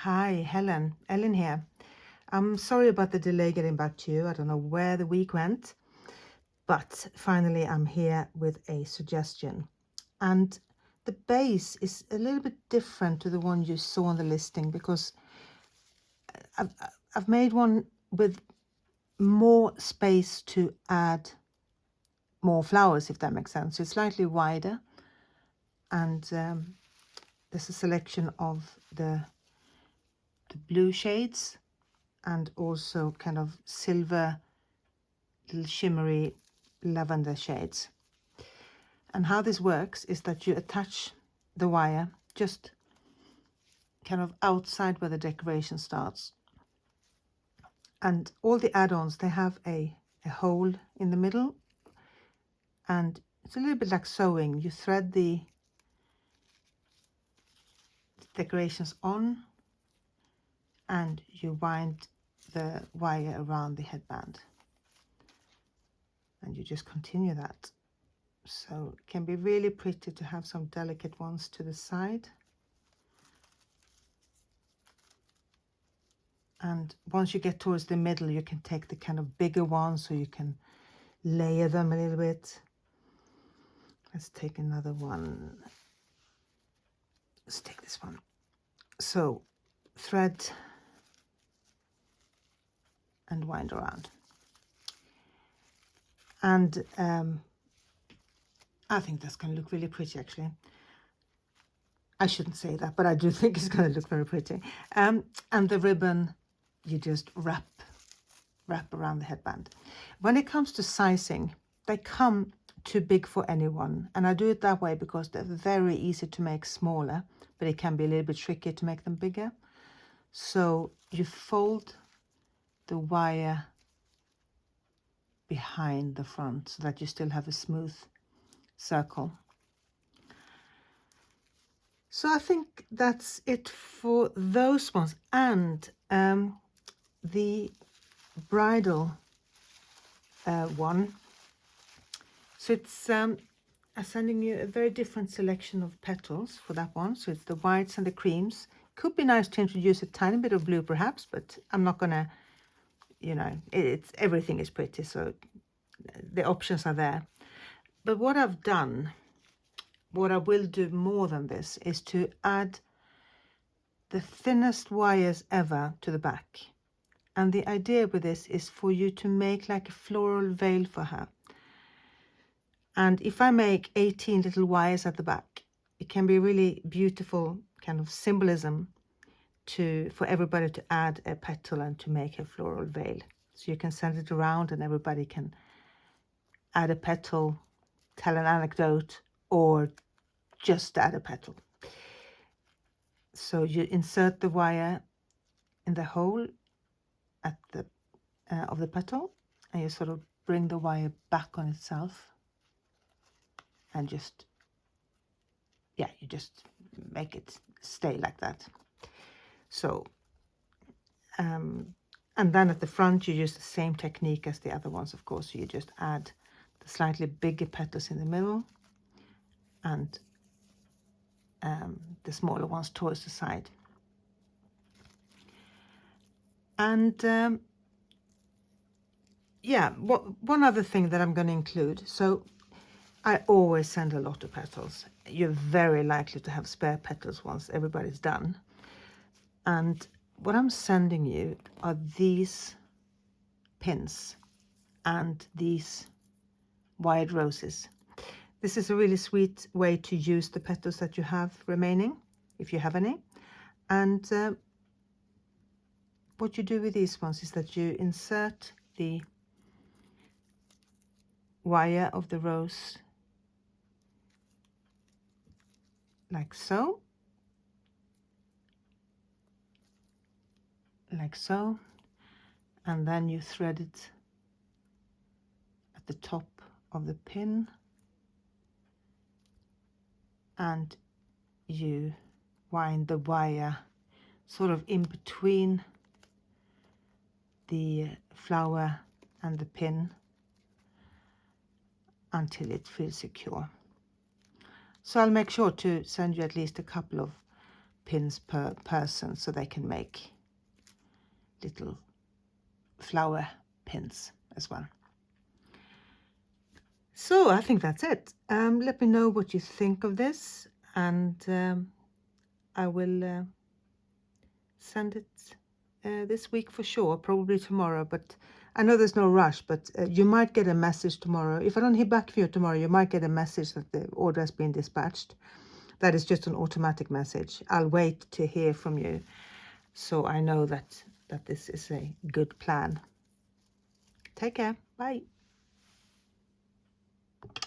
Hi, Ellen here. I'm sorry about the delay getting back to you. I don't know where the week went, but finally I'm here with a suggestion. And the base is a little bit different to the one you saw on the listing because I've, I've made one with more space to add more flowers, if that makes sense. So it's slightly wider, and there's a selection of the blue shades and also kind of silver, little shimmery lavender shades. And how this works is that you attach the wire just kind of outside where the decoration starts. And all the add-ons, they have a hole in the middle, and it's a little bit like sewing. You thread the decorations on and you wind the wire around the headband, and you just continue that. So it can be really pretty to have some delicate ones to the side. And once you get towards the middle, you can take the kind of bigger ones, so you can layer them a little bit. Let's take another one. Let's take this one. So thread and wind around. And I think that's going to look really pretty, actually. I shouldn't say that, but I do think it's going to look very pretty. And the ribbon, you just wrap around the headband. When it comes to sizing, they come too big for anyone, and I do it that way because they're very easy to make smaller, but it can be a little bit tricky to make them bigger. So you fold the wire behind the front so that you still have a smooth circle. So I think that's it for those ones. And the bridal one, so it's I'm sending you a very different selection of petals for that one. So it's the whites and the creams. Could be nice to introduce a tiny bit of blue perhaps, but I'm not gonna, it's everything is pretty, so the options are there. But what I've done, what I will do more than this, is to add the thinnest wires ever to the back. And the idea with this is for you to make like a floral veil for her. And if I make 18 little wires at the back, it can be really beautiful kind of symbolism for everybody to add a petal and to make a floral veil. So you can send it around and everybody can add a petal, tell an anecdote, or just add a petal. So you insert the wire in the hole at the of the petal, and you sort of bring the wire back on itself, and you just make it stay like that. So and then at the front you use the same technique as the other ones, of course. So you just add the slightly bigger petals in the middle and the smaller ones towards the side. And yeah, one other thing that I'm going to include. So I always send a lot of petals. You're very likely to have spare petals once everybody's done. And what I'm sending you are these pins and these wired roses. This is a really sweet way to use the petals that you have remaining, if you have any. And what you do with these ones is that you insert the wire of the rose like so, and then you thread it at the top of the pin, and you wind the wire sort of in between the flower and the pin until it feels secure. So I'll make sure to send you at least a couple of pins per person, so they can make little flower pins as well. So I think that's it. Let me know what you think of this, and I will send it this week for sure, probably tomorrow, but I know there's no rush, but you might get a message tomorrow. If I don't hear back from you tomorrow, you might get a message that the order has been dispatched. That is just an automatic message. I'll wait to hear from you, so I know that this is a good plan. Take care. Bye.